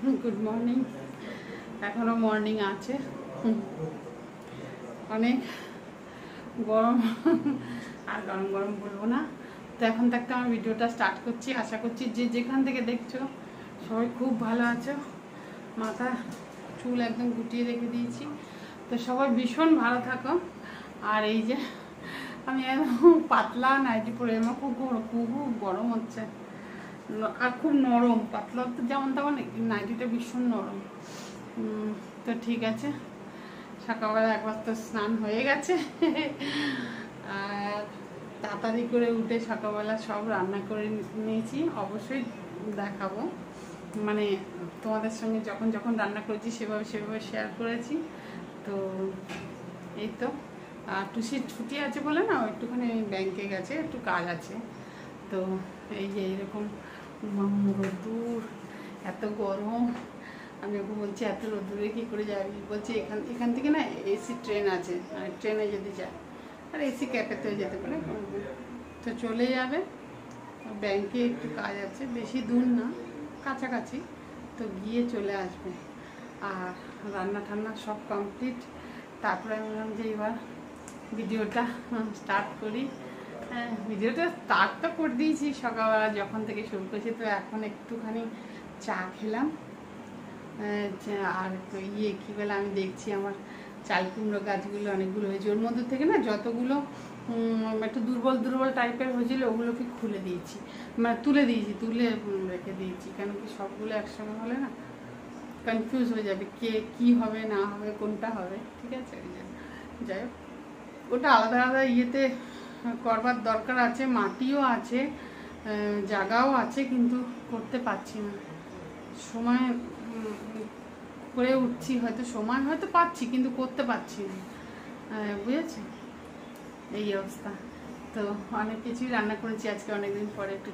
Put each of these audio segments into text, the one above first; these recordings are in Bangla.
Good morning. এখনো মর্নিং আছে, অনেক গরম। আর গরম গরম বলবো না। তো এখন থেকে আমার ভিডিওটা স্টার্ট করছি। আশা করছি যে যেখান থেকে দেখছো সবাই খুব ভালো আছো। মাথা চুল একদম গুটিয়ে রেখে দিয়েছি। তো সবাই ভীষণ ভালো থাকো। আর এই যে আমি একদম পাতলা নাইটি পরে, আমার খুব গরম হচ্ছে। আর খুব নরম, পাতলা তো যেমন তেমন, নাইটিটা ভীষণ নরম। তো ঠিক আছে, সকালবেলা একবার তো স্নান হয়ে গেছে। আর তাড়াতাড়ি করে উঠে সকালবেলা সব রান্না করে নিয়েছি। অবশ্যই দেখাবো, মানে তোমাদের সঙ্গে যখন যখন রান্না করেছি সেভাবে শেয়ার করেছি। তো এই তো, আর টুসির ছুটি আছে বলে না, একটুখানি ব্যাংকে গেছে, একটু কাজ আছে। তো এই যে এইরকম রোদ্দুর, এত গরম। আমি ওকে বলছি এত রোদ্দুরে কী করে যাবি? বলছি এখান থেকে না এসি ট্রেন আছে, ট্রেনে যদি যায়, আর এসি ক্যাফেতেও যেতে পারে। তো চলে যাবে, ব্যাংকে একটু কাজ আছে, বেশি দূর না, কাছাকাছি। তো গিয়ে চলে আসবে। আর রান্না ঠান্না সব কমপ্লিট। তারপরে আমি বললাম যে এবার ভিডিওটা স্টার্ট করি। ভিডিওটা স্টার্ট তো করে দিয়েছি সকালবেলা যখন থেকে শুরু করেছি। তো এখন একটুখানি চা খেলাম। আর কী বলে, আমি দেখছি আমার চাল কুমড়ো গাছগুলো অনেকগুলো হয়েছে। ওর মধ্যে থেকে না যতগুলো একটু দুর্বল টাইপের হয়েছিল ওগুলোকে খুলে দিয়েছি, মানে তুলে রেখে দিয়েছি। কেন কি সবগুলো একসঙ্গে হলে না কনফিউজ হয়ে যাবে, কি হবে না হবে, কোনটা হবে। ঠিক আছে, যাই হোক, ওটা আলাদা আলাদা ইয়েতে করবার দরকার আছে, মাটিও আছে, জায়গাও আছে, কিন্তু করতে পারছি না। সময় করে উঠছি, সময় হয়তো পাচ্ছি, কিন্তু করতে পারছি না, বুঝেছি, এই অবস্থা। তো অনেক কিছুই রান্না করেছি আজকে, অনেকদিন পরে একটু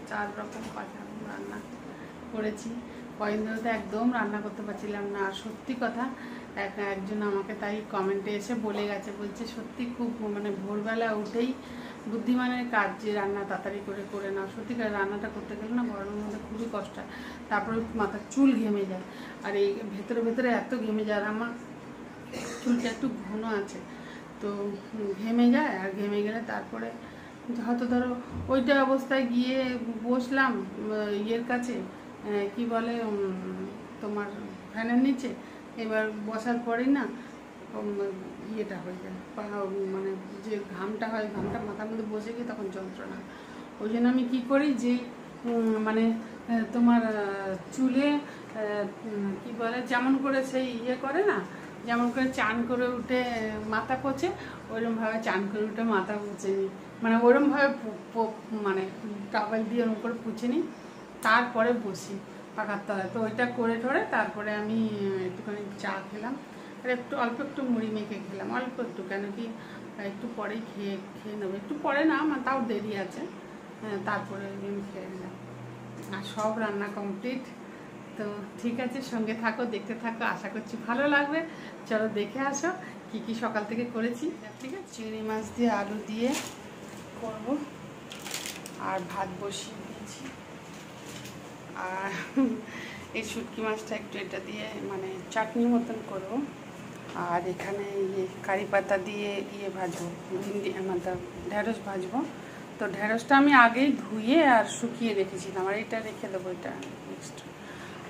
চার রকম কাঁচা রান্না করেছি। কয়েকদিন ধরে তো একদম রান্না করতে পারছিলাম না। আর সত্যি কথা, একজন আমাকে তাই কমেন্টে এসে বলে গেছে, বলছে সত্যি খুব মানে ভোরবেলা উঠেই বুদ্ধিমানের কাজ, যে রান্না তাড়াতাড়ি করে নাও। সত্যিকার রান্নাটা করতে গেলে না গরমের মধ্যে খুবই কষ্ট হয়। তারপরে মাথার চুল ঘেমে যায়, আর এই ভেতরে এত ঘেমে যায়। আর আমার চুলটা একটু ঘন আছে, তো ঘেমে যায়। আর ঘেমে গেলে তারপরে হয়তো ধরো ওইটা অবস্থায় গিয়ে বসলাম ইয়ের কাছে, কি বলে তোমার ফ্যানের নিচে। এবার বসার পরেই না ইয়েটা হয়ে যায়, মানে যে ঘামটা হয়, ঘামটা মাথার মধ্যে বসে গিয়ে তখন যন্ত্রণা। ওই জন্য আমি কী করি, যে মানে তোমার চুলে কি বলে, যেমন করে সেই ইয়ে করে না, যেমন করে চান করে উঠে মাথা পোছে, ওইরকমভাবে চান করে উঠে মাথা পুছে নিই। মানে ওইরকমভাবে মানে টাওয়েল দিয়ে ওরকম করে পুছে নিই, তারপরে বসি পাখার তলায়। তো ওইটা করে ঠরে তারপরে আমি একটুখানি চা খেলাম, আর অল্প একটু মুড়ি মেখে খেলাম, অল্প একটু। কেন কি একটু পরেই খেয়ে নেবো, একটু পরে না, আমার তাও দেরি আছে। তারপরে আমি খেয়ে নিলাম। আর সব রান্না কমপ্লিট। তো ঠিক আছে, সঙ্গে থাকো, দেখতে থাকো, আশা করছি ভালো লাগবে। চলো দেখে আসো কি সকাল থেকে করেছি। ঠিক আছে, চিংড়ি মাছ দিয়ে আলু দিয়ে করব, আর ভাত বসিয়ে দিয়েছি। আর এই শুটকি মাছটা একটু এটা দিয়ে মানে চাটনি মতন করব। আর এখানে কারি পাতা দিয়ে ভাজবো, ভিন্ডি मतलब ঢেঁড়স ভাজবো। তো ঢেঁড়সটা আমি আগেই ধুয়ে আর শুকিয়ে রেখেছিলাম, আর এটা রেখে দেবো, এটা নেক্সট।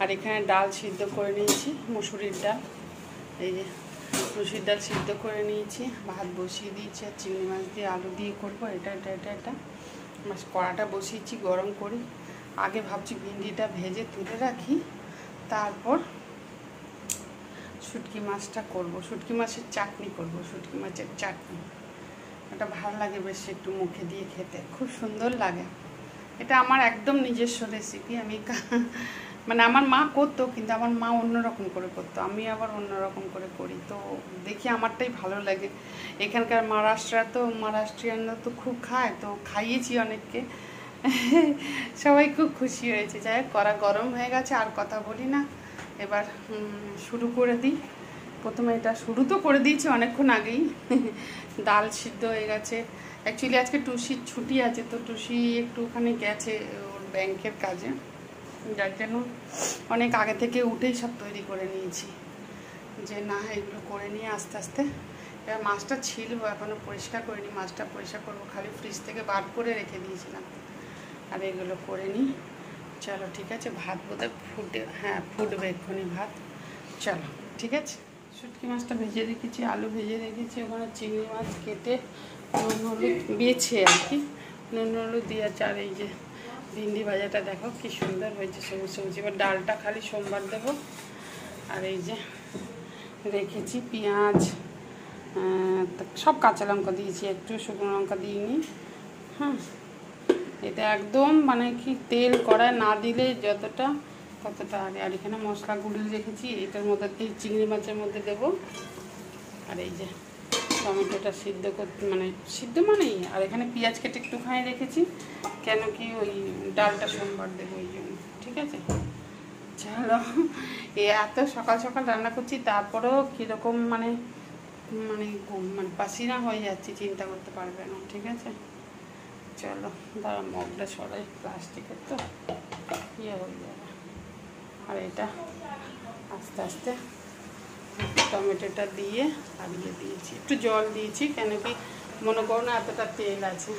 আর এখানে ডাল সিদ্ধ করে নিয়েছি, মুসুরির ডাল। এই যে মুসুরির ডাল সিদ্ধ করে নিয়েছি, ভাত বসিয়ে দিয়েছি। আর চিংড়ি মাছ দিয়ে আলু দিয়ে করবো। এটা মাছ কড়াটা বসিয়েছি গরম করি। আগে ভাবছি ভিন্ডিটা ভেজে তুলে রাখি, তারপর শুটকি মাছটা করব, শুটকি মাছের চাটনি করব, শুটকি মাছের চাটনি। এটা ভালো লাগে বেশ, একটু মুখে দিয়ে খেতে খুব সুন্দর লাগে। এটা আমার একদম নিজস্ব রেসিপি। আমি মানে আমার মা করতো, কিন্তু আমার মা অন্যরকম করে করতো, আমি আবার অন্যরকম করে করি। তো দেখি আমারটাই ভালো লাগে। এখানকার মহারাষ্ট্রিয়ানরা তো খুব খায়, তো খাইয়েছি অনেককে, সবাই খুব খুশি হয়েছে। যাই হোক, কড়া গরম হয়ে গেছে, আর কথা বলি না, এবার শুরু করে দিই। প্রথমে এটা শুরু তো করে দিয়েছি অনেকক্ষণ আগেই। ডাল সিদ্ধ হয়ে গেছে। অ্যাকচুয়ালি আজকে টুসির ছুটি আছে, তো টুসি একটুখানি গেছে ওর ব্যাংকের কাজে, যার জন্য অনেক আগে থেকে উঠেই সব তৈরি করে নিয়েছি, যে না এগুলো করে নিয়ে আস্তে আস্তে। এবার মাছটা ছিল এখনও পরিষ্কার করিনি, মাছটা পরিষ্কার করবো, খালি ফ্রিজ থেকে বার করে রেখে দিয়েছিলাম। আর এগুলো করে নিই। চলো ঠিক আছে, ভাত বোধহয় ফুটবে এক্ষুনি ভাত। চলো ঠিক আছে। শুটকি মাছটা ভেজে রেখেছি, আলু ভেজে রেখেছি, ওখানে চিংড়ি মাছ কেটে নুন হলুদ বেছে আর কি, নুন হলুদ দিয়ে আছে। আর এই যে ভিন্ডি ভাজাটা দেখো কি সুন্দর হয়েছে, সবুজ সবুজ। এবার ডালটা খালি সোমবার দেবো। আর এই যে রেখেছি পেঁয়াজ, সব কাঁচা লঙ্কা দিয়েছি, একটু শুকনো লঙ্কা দিইনি। হ্যাঁ, এটা একদম মানে কি তেল কড়ায় না দিলে যতটা ততটা। আর এখানে মশলা গুঁড়িয়ে রেখেছি, এটার মধ্যে এই চিংড়ি মাছের মধ্যে দেবো। আর এই যে টমেটোটা সিদ্ধ করতে সিদ্ধ মানেই। আর এখানে পেঁয়াজ কেটে একটুখানি রেখেছি, কেন কি ওই ডালটা সোমবার দেবো ওই জন্য। ঠিক আছে, চলো। এত সকাল সকাল রান্না করছি, তারপরেও কীরকম মানে পাসিনা হয়ে যাচ্ছি, চিন্তা করতে পারবে না। ঠিক আছে, চলো দাঁড়া, মগটা সরাই, প্লাস্টিকের তো ইয়ে হয়ে যাবে। আর এটা আস্তে আস্তে টমেটোটা দিয়ে আর ইয়ে দিয়েছি, একটু জল দিয়েছি, কেন কি মনে করো না এতটা তেল আছে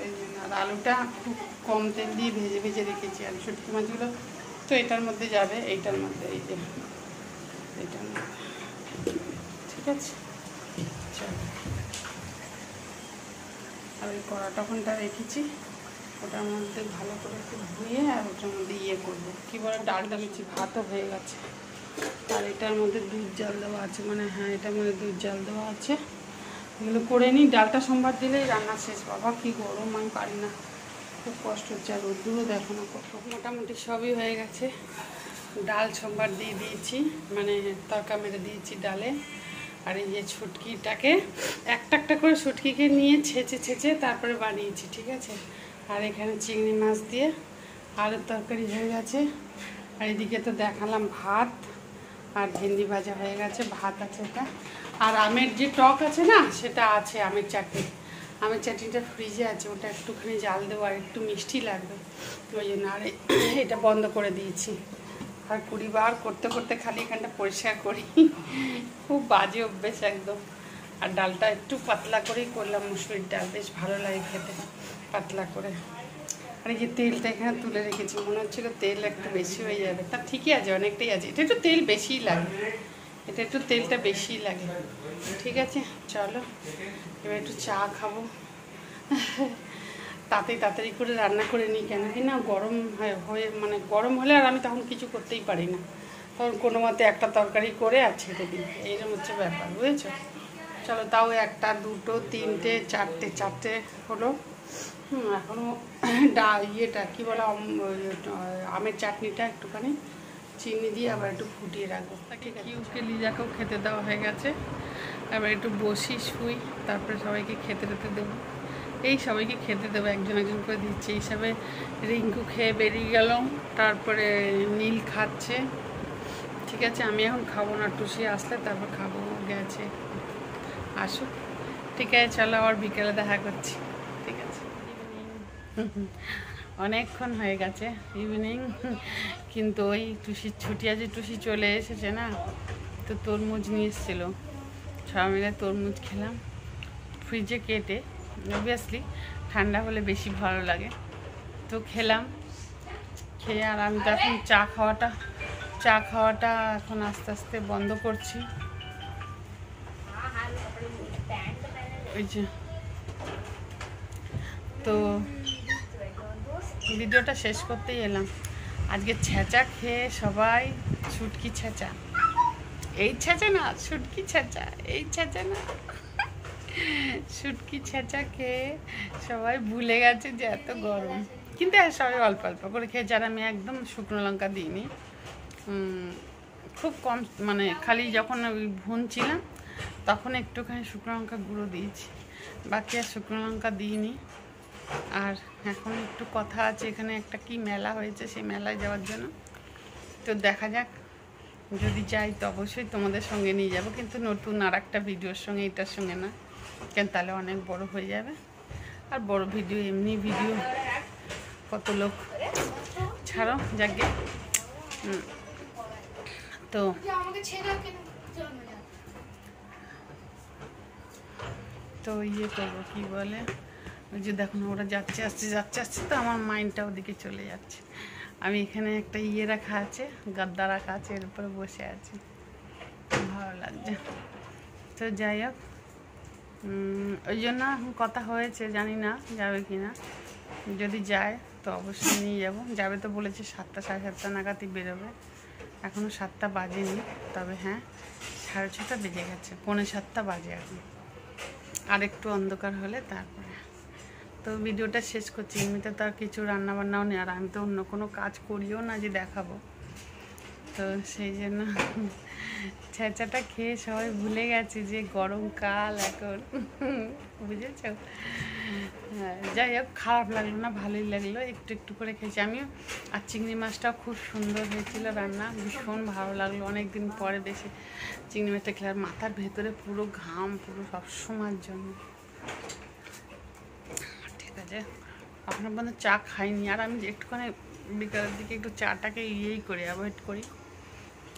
এই জন্য। আর আলুটা খুব কম তেল দিয়ে ভেজে ভেজে রেখেছি। আর শুটকি মাছগুলো তো এটার মধ্যে যাবে, এইটার মধ্যে, এই যে এইটার মধ্যে। ঠিক আছে, চলো। আর ওই কড়াটা ওখানটা রেখেছি, ওটার মধ্যে ভালো করে একটু ধুয়ে আর ওটার মধ্যে ইয়ে করবো, কী বলে ডালটা বেশি ভাতও হয়ে গেছে। আর এটার মধ্যে দুধ জাল দেওয়া আছে, এটার মধ্যে দুধ জাল দেওয়া আছে। এগুলো করে নিই, ডালটা সোমবার দিলেই রান্না শেষ। বাবা কি গরম, আমি পারি না, খুব কষ্ট হচ্ছে। আর রোদ্দুরও দেখো না কত। মোটামুটি সবই হয়ে গেছে। ডাল সোমবার দিয়ে দিয়েছি, তরকা মেরে দিয়েছি ডালে। আর এই যে শুটকিটাকে একটা একটা করে শুটকিকে নিয়ে ছেঁচে তারপরে বানিয়েছি। ঠিক আছে, আর এখানে চিংড়ি মাছ দিয়ে আলুর তরকারি হয়ে গেছে। আর এদিকে তো দেখালাম ভাত, আর ভেন্ডি ভাজা হয়ে গেছে, ভাত আছে এটা। আর আমের যে টক আছে না, সেটা আছে, আমের চাটনিটা ফ্রিজে আছে, ওটা একটুখানি জাল দেবো, আর একটু মিষ্টি লাগবে ওই জন্য। আর এটা বন্ধ করে দিয়েছি। আর 20 বার করতে করতে খালি এখানটা পরিষ্কার করি, খুব বাজে অভ্যেস একদম। আর ডালটা একটু পাতলা করেই করলাম, মুসুরির ডাল, বেশ ভালো লাগে খেতে পাতলা করে। আর এই যে তেলটা এখানে তুলে রেখেছি, মনে হচ্ছিল তেল একটু বেশি হয়ে যাবে, তা ঠিকই আছে, অনেকটাই আছে। এটা একটু তেল বেশিই লাগে, এটা একটু তেলটা বেশিই লাগে। ঠিক আছে, চলো এবার একটু চা খাবো। তাড়াতাড়ি করে রান্না করে নিই, কেন কি না গরম হয়ে গরম হলে আর আমি তখন কিছু করতেই পারি না, তখন কোনো মতে একটা তরকারি করে আর ছেড়ে দিই, এইরকম হচ্ছে ব্যাপার, বুঝেছো। চলো, তাও 1টা 2টো 3টে 4টে হলো। এখনও ইয়েটা কী বলে, আমের চাটনিটা একটুখানি চিনি দিয়ে আবার একটু ফুটিয়ে রাখবো। তাকে কিউকে লিজাকেও খেতে দেওয়া হয়ে গেছে, এবার একটু বসি শুই, তারপরে সবাইকে খেতে দেবো। সবাইকে খেতে দেবো, একজন একজন করে দিচ্ছি। এই হিসাবে রিঙ্কু খেয়ে বেরিয়ে গেল, তারপরে নীল খাচ্ছে। ঠিক আছে, আমি এখন খাবো না, টুসি আসলে তারপর খাবো, গেছে, আসুক। ঠিক আছে, চলো আবার বিকেলে দেখা করছি। ঠিক আছে, অনেকক্ষণ হয়ে গেছে ইভিনিং, কিন্তু ওই টুসির ছুটি আছে, টুসি চলে এসেছে না, তো তরমুজ নিয়ে এসেছিলো, সবাই মিলে তরমুজ খেলাম ফ্রিজে কেটে। অবভিয়াসলি ঠান্ডা হলে বেশি ভালো লাগে, তো খেলাম। খেয়ে আর আমি তো এখন চা খাওয়াটা এখন আস্তে আস্তে বন্ধ করছি। ওই যে, তো ভিডিওটা শেষ করতেই এলাম। আজকে ছেঁচা খেয়ে সবাই, শুটকি ছেঁচা, এই ছেঁচা না, শুটকি ছেঁচা, এই ছেঁচা না, শুটকি ছেঁচা খেয়ে সবাই ভুলে গেছে যে এত গরম। কিন্তু সবাই অল্প অল্প করে খেয়েছে, আর আমি একদম শুকনো লঙ্কা দিইনি, খুব কম, খালি যখন ভুনছিলাম তখন একটুখানি শুকনো লঙ্কা গুঁড়ো দিয়েছি, বাকি আর শুকনো লঙ্কা দিইনি। আর এখন একটু কথা আছে, এখানে একটা কি মেলা হয়েছে, সেই মেলায় যাওয়ার জন্য, তো দেখা যাক, যদি যাই তো অবশ্যই তোমাদের সঙ্গে নিয়ে যাব, কিন্তু নতুন আর একটা ভিডিওর সঙ্গে, এটার সঙ্গে না, কেন তাহলে অনেক বড় হয়ে যাবে। আর বড় ভিডিও, এমনি ভিডিও কত লোক, ছাড়ো যাকে। তো তো ইয়ে করবো কি বলে, ওই যে দেখুন ওরা যাচ্ছে আসছে তো আমার মাইন্ডটা ওদিকে চলে যাচ্ছে। আমি এখানে একটা ইয়ে রাখা আছে, গাদ্দা রাখা আছে, এর উপরে বসে আছি, ভালো লাগছে। তো যাই হোক, ওই জন্য কথা হয়েছে, জানি না যাবে কি না। যদি যায় তো অবশ্যই নিয়ে যাব। যাবে তো বলেছে 7টা 7:30 নাগাদই বেরোবে, এখনও 7টা বাজেনি। তবে হ্যাঁ 6:30 বেজে গেছে, 6:45 বাজে এখন। আর একটু অন্ধকার হলে তারপরে। তো ভিডিওটা শেষ করছি। এমনিতে তো আর কিছু রান্নাবান্নাও নেই, আর আমি তো অন্য কোনো কাজ করিও না যে দেখাবো। তো সেই জন্য ছেঁচাটা খেয়ে সবাই ভুলে গেছে যে গরমকাল এখন, বুঝেছ? হ্যাঁ, যাই হোক, খারাপ লাগলো না, ভালোই লাগলো, একটু একটু করে খেয়েছি আমিও। আর চিংড়ি মাছটাও খুব সুন্দর হয়েছিল রান্না, ভীষণ ভালো লাগলো। অনেকদিন পরে বেশি চিংড়ি মাছটা খেলে, আর মাথার ভেতরে পুরো ঘাম, পুরো সবসময়ের জন্য। ঠিক আছে, আপনার বন্ধু চা খাইনি, আর আমি একটুখানি বিকালের দিকে একটু চাটাকে ইয়েই করি, অ্যাভয়েড করি।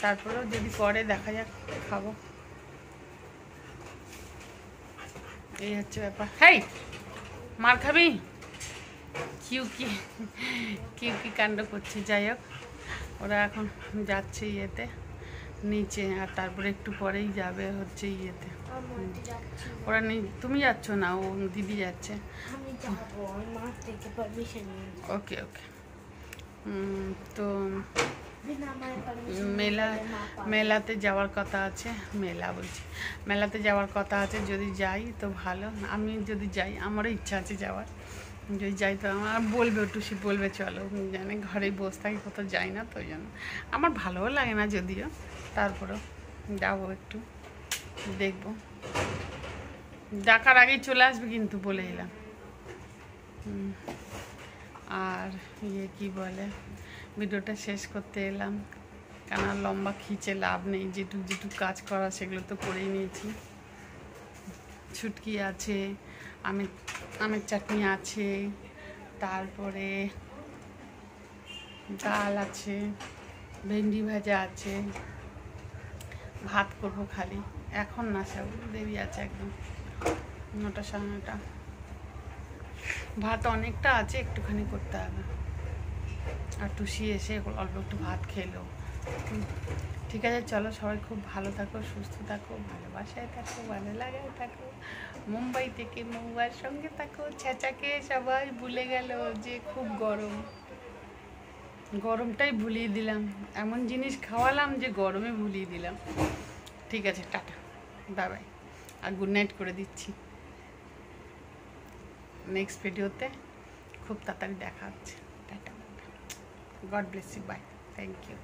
তারপরেও যদি পরে দেখা যাক খাবো, এই হচ্ছে ব্যাপার। হেই, মার খাবি? কিউ কি কাণ্ড করছে। যাই হোক, ওরা এখন যাচ্ছে ইয়েতে নিচে, আর তারপরে একটু পরেই যাবে হচ্ছে ইয়েতে। ওরা নেই, তুমি যাচ্ছ না, ও দিদি যাচ্ছে। ওকে ওকে। তো মেলাতে যাওয়ার কথা আছে, মেলাতে যাওয়ার কথা আছে। যদি যাই তো ভালো, আমি যদি যাই আমারও ইচ্ছা আছে যাওয়ার। যদি যাই তো আমার বলবে, টুসি বলবে চলো, জানে ঘরেই বসে থাকি, কোথাও যাই না। তো ওই জন্য আমার ভালোও লাগে না যদিও, তারপরেও যাবো, একটু দেখবো। ডাকার আগেই চলে আসবে কিন্তু, বলে এলাম। আর ইয়ে কি বলে, ভিডিওটা শেষ করতে এলাম, কেন লম্বা খিচে লাভ নেই। যেটুকু কাজ করা সেগুলো তো করেই নিয়েছি। ছুটকি আছে, আমের চাটনি আছে, তারপরে ডাল আছে, ভেন্ডি ভাজা আছে, ভাত করবো খালি, এখন না, সব দেরি আছে, একদম 9টা 9:30। ভাত অনেকটা আছে, একটুখানি করতে হবে। আর টুসি এসে অল্প একটু ভাত খেলো। ঠিক আছে, চলো, সবাই খুব ভালো থাকো, সুস্থ থাকো, ভালোবাসায় থাকো, ভালো লাগায় থাকো। মুম্বাই থেকে মৌয়ার সঙ্গে থাকো। ছেঁচাকে সবাই ভুলে গেল যে খুব গরম, গরমটাই ভুলিয়ে দিলাম, এমন জিনিস খাওয়ালাম যে গরমে ভুলিয়ে দিলাম। ঠিক আছে, টাটা, বাই বাই, আর গুড নাইট করে দিচ্ছি। নেক্সট ভিডিওতে খুব তাড়াতাড়ি দেখা হচ্ছে। Tata, God bless you, bye, thank you.